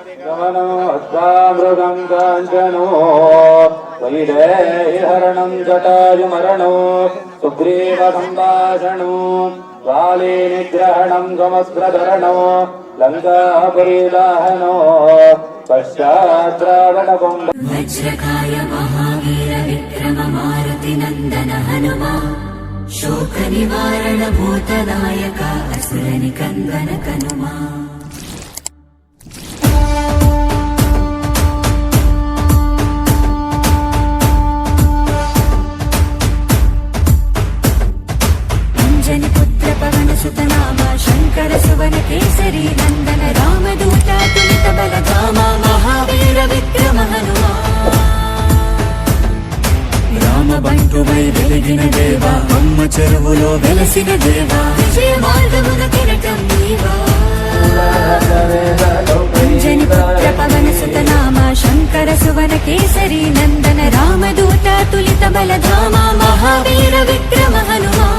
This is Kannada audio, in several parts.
गमनो अध्वामृगं काञ्चनो वैदेहिहरणं जटायुमरणो सुग्रीवसम्भाषणो वाली निग्रहणं समस्त्रधरणो लङ्कापुरीदाहनो पश्चाद्रावणकुम्भ वज्रकाय महावीर विक्रम मारुति नन्दन हनुमा शोक निवारण भूतनायक असुर निकन्दन कनुमा अंजनी पुत्र पवन सुत नाम शंकर सुवन केसरी नंदन रामदूत तुलित बल धामा महावीर विक्रम हनुमा రామ బంటువై వెలిగిన దేవా అమ్మ చెరువులో వెలసిన దేవా విజయ మార్గమున కిరటం నీవా अंजनी पुत्र पवन सुत नाम शंकर सुवन केसरी नंदन रामदूत तुलित बल धामा महावीर विक्रम हनुमा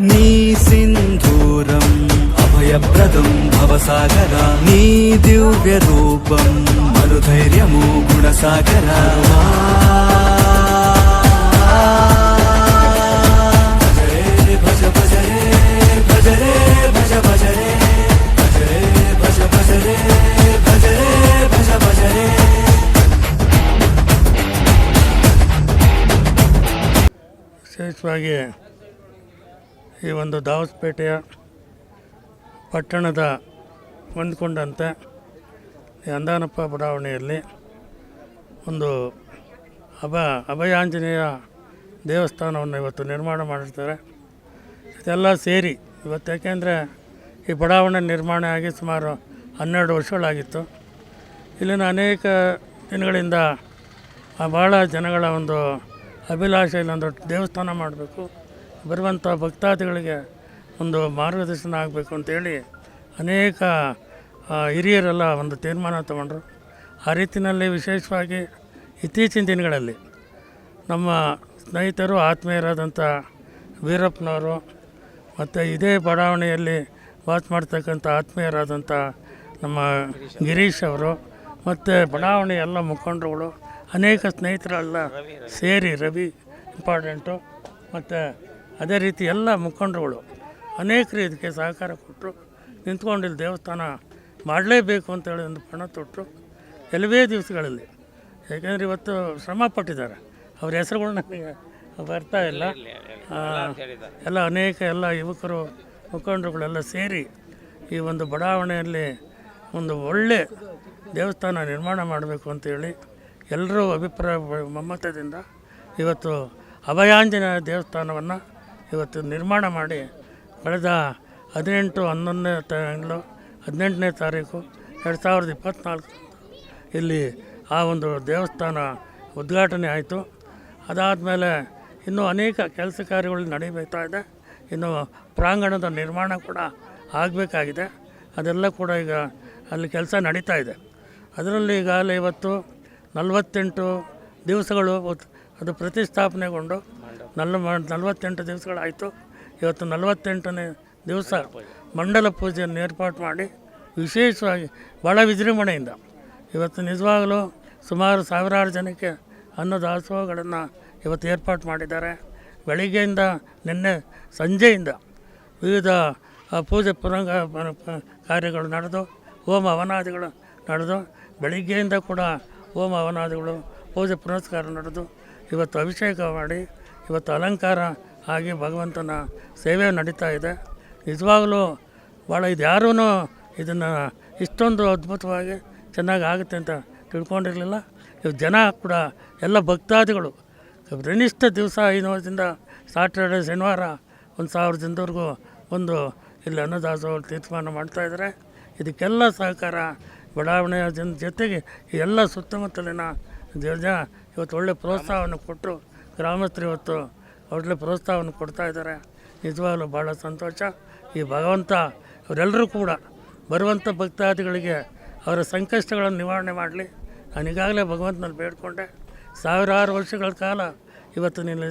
నీ సింధూరం అభయప్రదం భవసాగరా నీ దివ్య రూపం మరుధైర్యము గుణసాగరా భజ భజ రే భజ రే భజ భజ రే భజ రే భజ భజ రే భజ రే భజ భజ రే ವಿಶೇಷವಾಗಿ ಈ ಒಂದು ದಾವಸ್ಪೇಟೆಯ ಪಟ್ಟಣದ ಹೊಂದ್ಕೊಂಡಂತೆ ಈ ಅಂದಾನಪ್ಪ ಬಡಾವಣೆಯಲ್ಲಿ ಒಂದು ಅಭಯಾಂಜನೇಯ ದೇವಸ್ಥಾನವನ್ನು ಇವತ್ತು ನಿರ್ಮಾಣ ಮಾಡಿರ್ತಾರೆ. ಇದೆಲ್ಲ ಸೇರಿ ಇವತ್ತು ಯಾಕೆಂದರೆ ಈ ಬಡಾವಣೆ ನಿರ್ಮಾಣ ಆಗಿ ಸುಮಾರು 12 ವರ್ಷಗಳಾಗಿತ್ತು. ಇಲ್ಲಿನ ಅನೇಕ ದಿನಗಳಿಂದ ಭಾಳ ಜನಗಳ ಒಂದು ಅಭಿಲಾಷೆ ಇಲ್ಲೊಂದು ದೇವಸ್ಥಾನ ಮಾಡಬೇಕು, ಬರುವಂಥ ಭಕ್ತಾದಿಗಳಿಗೆ ಒಂದು ಮಾರ್ಗದರ್ಶನ ಆಗಬೇಕು ಅಂತೇಳಿ ಅನೇಕ ಹಿರಿಯರೆಲ್ಲ ಒಂದು ತೀರ್ಮಾನ ತಗೊಂಡ್ರು. ಆ ರೀತಿಯಲ್ಲಿ ವಿಶೇಷವಾಗಿ ಇತ್ತೀಚಿನ ದಿನಗಳಲ್ಲಿ ನಮ್ಮ ಸ್ನೇಹಿತರು ಆತ್ಮೀಯರಾದಂಥ ವೀರಪ್ಪನವರು ಮತ್ತು ಇದೇ ಬಡಾವಣೆಯಲ್ಲಿ ವಾಸ ಮಾಡ್ತಕ್ಕಂಥ ಆತ್ಮೀಯರಾದಂಥ ನಮ್ಮ ಗಿರೀಶ್ ಅವರು ಮತ್ತು ಬಡಾವಣೆ ಎಲ್ಲ ಮುಖಂಡರುಗಳು ಅನೇಕ ಸ್ನೇಹಿತರೆಲ್ಲ ಸೇರಿ ರವಿ ಇಂಪಾರ್ಟೆಂಟು ಮತ್ತು ಅದೇ ರೀತಿ ಎಲ್ಲ ಮುಖಂಡರುಗಳು ಅನೇಕರು ಇದಕ್ಕೆ ಸಹಕಾರ ಕೊಟ್ಟರು. ನಿಂತ್ಕೊಂಡಿಲ್ಲಿ ದೇವಸ್ಥಾನ ಮಾಡಲೇಬೇಕು ಅಂತೇಳಿ ಒಂದು ಪಣ ತೊಟ್ಟರು ಕೆಲವೇ ದಿವಸಗಳಲ್ಲಿ. ಯಾಕೆಂದರೆ ಇವತ್ತು ಶ್ರಮ ಪಟ್ಟಿದ್ದಾರೆ, ಅವ್ರ ಹೆಸರುಗಳು ನನಗೆ ಬರ್ತಾ ಇಲ್ಲ. ಎಲ್ಲ ಅನೇಕ ಎಲ್ಲ ಯುವಕರು ಮುಖಂಡರುಗಳೆಲ್ಲ ಸೇರಿ ಈ ಒಂದು ಬಡಾವಣೆಯಲ್ಲಿ ಒಂದು ಒಳ್ಳೆ ದೇವಸ್ಥಾನ ನಿರ್ಮಾಣ ಮಾಡಬೇಕು ಅಂತೇಳಿ ಎಲ್ಲರೂ ಅಭಿಪ್ರಾಯ ಮಮ್ಮತದಿಂದ ಇವತ್ತು ಅಭಯಾಂಜನೇಯ ದೇವಸ್ಥಾನವನ್ನು ಇವತ್ತು ನಿರ್ಮಾಣ ಮಾಡಿ ಕಳೆದ 18ನೇ ತಾರೀಕು 2024 ಇಲ್ಲಿ ಆ ಒಂದು ದೇವಸ್ಥಾನ ಉದ್ಘಾಟನೆ ಆಯಿತು. ಅದಾದಮೇಲೆ ಇನ್ನೂ ಅನೇಕ ಕೆಲಸ ಕಾರ್ಯಗಳು ನಡೀತಾ ಇದೆ. ಇನ್ನು ಪ್ರಾಂಗಣದ ನಿರ್ಮಾಣ ಕೂಡ ಆಗಬೇಕಾಗಿದೆ. ಅದೆಲ್ಲ ಕೂಡ ಈಗ ಅಲ್ಲಿ ಕೆಲಸ ನಡೀತಾ ಇದೆ. ಅದರಲ್ಲಿ ಈಗಾಗಲೇ ಇವತ್ತು 48 ದಿವಸಗಳು ಅದು ಪ್ರತಿಷ್ಠಾಪನೆಗೊಂಡು 48 ದಿವಸಗಳಾಯಿತು. ಇವತ್ತು 48ನೇ ದಿವಸ ಮಂಡಲ ಪೂಜೆಯನ್ನು ಏರ್ಪಾಡು ಮಾಡಿ ವಿಶೇಷವಾಗಿ ಭಾಳ ವಿಜೃಂಭಣೆಯಿಂದ ಇವತ್ತು ನಿಜವಾಗಲೂ ಸುಮಾರು ಸಾವಿರಾರು ಜನಕ್ಕೆ ಅನ್ನದಾಸೋಹಗಳನ್ನು ಇವತ್ತು ಏರ್ಪಾಡು ಮಾಡಿದ್ದಾರೆ. ಬೆಳಿಗ್ಗೆಯಿಂದ ನಿನ್ನೆ ಸಂಜೆಯಿಂದ ವಿವಿಧ ಪೂಜೆ ಕಾರ್ಯಗಳು ನಡೆದು ಹೋಮ ಹವನಾದಿಗಳು ನಡೆದು ಬೆಳಿಗ್ಗೆಯಿಂದ ಕೂಡ ಹೋಮ ಹವನಾದಿಗಳು ಪೂಜೆ ಪುನಸ್ಕಾರ ನಡೆದು ಇವತ್ತು ಅಭಿಷೇಕ ಮಾಡಿ ಇವತ್ತು ಅಲಂಕಾರ ಆಗಿ ಭಗವಂತನ ಸೇವೆ ನಡೀತಾ ಇದೆ. ನಿಜವಾಗಲೂ ಭಾಳ ಇದು ಯಾರೂ ಇದನ್ನು ಇಷ್ಟೊಂದು ಅದ್ಭುತವಾಗಿ ಚೆನ್ನಾಗಿ ಆಗುತ್ತೆ ಅಂತ ತಿಳ್ಕೊಂಡಿರಲಿಲ್ಲ. ಇವು ಜನ ಕೂಡ ಎಲ್ಲ ಭಕ್ತಾದಿಗಳು ಕನಿಷ್ಠ ದಿವಸ 5 ವರ್ಷದಿಂದ ಸಾಟರ್ಡೆ ಶನಿವಾರ 1000 ಜನದವರೆಗೂ ಒಂದು ಇಲ್ಲಿ ಅನ್ನದಾಸೋಹ ತೀರ್ಮಾನ ಮಾಡ್ತಾಯಿದ್ದಾರೆ. ಇದಕ್ಕೆಲ್ಲ ಸಹಕಾರ ಬಡಾವಣೆಯ ಜೊತೆಗೆ ಈ ಎಲ್ಲ ಸುತ್ತಮುತ್ತಲಿನ ಜನ ಇವತ್ತು ಒಳ್ಳೆ ಪ್ರೋತ್ಸಾಹವನ್ನು ಕೊಟ್ಟರು. ಗ್ರಾಮಸ್ಥರು ಇವತ್ತು ಅವ್ರಲ್ಲೇ ಪ್ರೋತ್ಸಾಹವನ್ನು ಕೊಡ್ತಾ ಇದ್ದಾರೆ. ನಿಜವಾಗಲೂ ಭಾಳ ಸಂತೋಷ. ಈ ಭಗವಂತ ಅವರೆಲ್ಲರೂ ಕೂಡ ಬರುವಂಥ ಭಕ್ತಾದಿಗಳಿಗೆ ಅವರ ಸಂಕಷ್ಟಗಳನ್ನು ನಿವಾರಣೆ ಮಾಡಲಿ. ನಾನು ಈಗಾಗಲೇ ಭಗವಂತನಲ್ಲಿ ಬೇಡ್ಕೊಂಡೆ. ಸಾವಿರಾರು ವರ್ಷಗಳ ಕಾಲ ಇವತ್ತು ನೀನು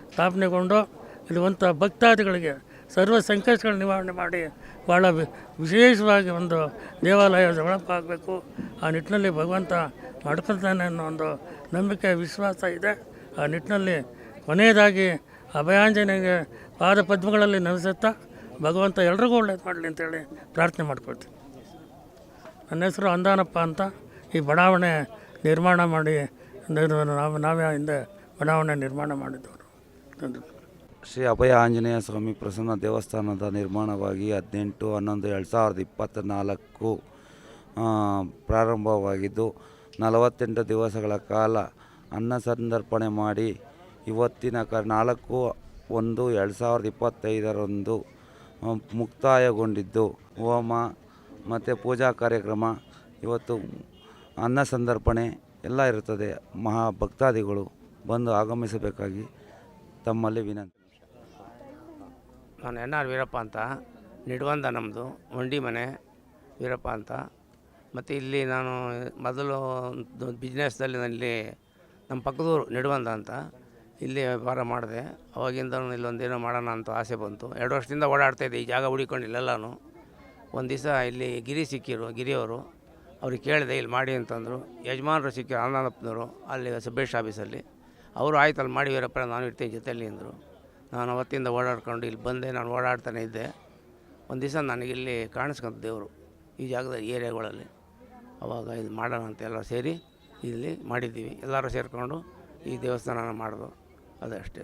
ಸ್ಥಾಪನೆಗೊಂಡು ಇರುವಂಥ ಭಕ್ತಾದಿಗಳಿಗೆ ಸರ್ವ ಸಂಕಷ್ಟಗಳ ನಿವಾರಣೆ ಮಾಡಿ ಭಾಳ ವಿಶೇಷವಾಗಿ ಒಂದು ದೇವಾಲಯ ಡೆವಲಪ್ ಆಗಬೇಕು. ಆ ನಿಟ್ಟಿನಲ್ಲಿ ಭಗವಂತ ಮಾಡ್ಕೊಳ್ತಾನೆ ಅನ್ನೋ ಒಂದು ನಂಬಿಕೆ ವಿಶ್ವಾಸ ಇದೆ. ಆ ನಿಟ್ಟಿನಲ್ಲಿ ಕೊನೆಯದಾಗಿ ಅಭಯಾಂಜನೆಗೆ ಪಾದ ಪದ್ಮಗಳಲ್ಲಿ ನಮಿಸುತ್ತಾ ಭಗವಂತ ಎಲ್ರಿಗೂ ಒಳ್ಳೇದು ಮಾಡಲಿ ಅಂತೇಳಿ ಪ್ರಾರ್ಥನೆ ಮಾಡ್ಕೊಳ್ತೀನಿ. ನನ್ನ ಹೆಸರು ಅಂದಾನಪ್ಪ ಅಂತ. ಈ ಬಡಾವಣೆ ನಿರ್ಮಾಣ ಮಾಡಿ ನಾವೇ ಹಿಂದೆ ಬಡಾವಣೆ ನಿರ್ಮಾಣ ಮಾಡಿದ್ದವರು. ಶ್ರೀ ಅಭಯ ಆಂಜನೇಯ ಸ್ವಾಮಿ ಪ್ರಸನ್ನ ದೇವಸ್ಥಾನದ ನಿರ್ಮಾಣವಾಗಿ 18/11/2024 ಪ್ರಾರಂಭವಾಗಿದ್ದು 48 ದಿವಸಗಳ ಕಾಲ ಅನ್ನ ಸಂತರ್ಪಣೆ ಮಾಡಿ ಇವತ್ತಿನ 4/1/2025 ಮುಕ್ತಾಯಗೊಂಡಿದ್ದು ಹೋಮ ಮತ್ತು ಪೂಜಾ ಕಾರ್ಯಕ್ರಮ, ಇವತ್ತು ಅನ್ನ ಸಂತರ್ಪಣೆ ಎಲ್ಲ ಇರುತ್ತದೆ. ಭಕ್ತಾದಿಗಳು ಬಂದು ಆಗಮಿಸಬೇಕಾಗಿ ತಮ್ಮಲ್ಲಿ ವಿನಂತಿ. ನಾನು NR ವೀರಪ್ಪ ಅಂತ, ನಿಡ್ವಂದ ನಮ್ಮದು ಒಂಡಿ ಮನೆ ವೀರಪ್ಪ ಅಂತ. ಮತ್ತು ಇಲ್ಲಿ ನಾನು ಮೊದಲು ಬಿಸ್ನೆಸ್ದಲ್ಲಿ ಇಲ್ಲಿ ನಮ್ಮ ಪಕ್ಕದೂರು ನಿಡ್ವಂದ ಅಂತ ಇಲ್ಲಿ ವ್ಯಾಪಾರ ಮಾಡಿದೆ. ಅವಾಗಿಂದ ಇಲ್ಲೊಂದೇನೋ ಮಾಡೋಣ ಅಂತ ಆಸೆ ಬಂತು. 2 ವರ್ಷದಿಂದ ಓಡಾಡ್ತಾಯಿದ್ದೆ ಈ ಜಾಗ ಹುಡಿಕೊಂಡು ಇಲ್ಲೆಲ್ಲನೂ. ಒಂದು ದಿವಸ ಇಲ್ಲಿ ಗಿರಿಯವರು ಅವ್ರಿಗೆ ಕೇಳಿದೆ ಇಲ್ಲಿ ಮಾಡಿ ಅಂತಂದರು. ಯಜಮಾನರು ಸಿಕ್ಕಿರು ಆನಂದಪ್ಪನವರು, ಅಲ್ಲಿ ಸಬ್ಬೇಷ್ ಆಫೀಸಲ್ಲಿ. ಅವರು ಆಯ್ತು ಅಲ್ಲಿ ಮಾಡಿ ವೀರಪ್ಪ ನಾನು ಇರ್ತೀನಿ ಜೊತೆಯಲ್ಲಿ ಅಂದರು. ನಾನು ಅವತ್ತಿಂದ ಓಡಾಡ್ಕೊಂಡು ಇಲ್ಲಿ ಬಂದೆ. ನಾನು ಓಡಾಡ್ತಾನೆ ಇದ್ದೆ. ಒಂದು ದಿವಸ ನನಗಿಲ್ಲಿ ಕಾಣಿಸ್ಕೊಂತ ದೇವರು ಈ ಜಾಗದ ಏರಿಯಾಗಳಲ್ಲಿ. ಆವಾಗ ಇದು ಮಾಡೋಣ ಅಂತ ಎಲ್ಲ ಸೇರಿ ಇಲ್ಲಿ ಮಾಡಿದ್ದೀವಿ. ಎಲ್ಲರೂ ಸೇರಿಕೊಂಡು ಈ ದೇವಸ್ಥಾನ ಮಾಡೋದು, ಅದಷ್ಟೇ.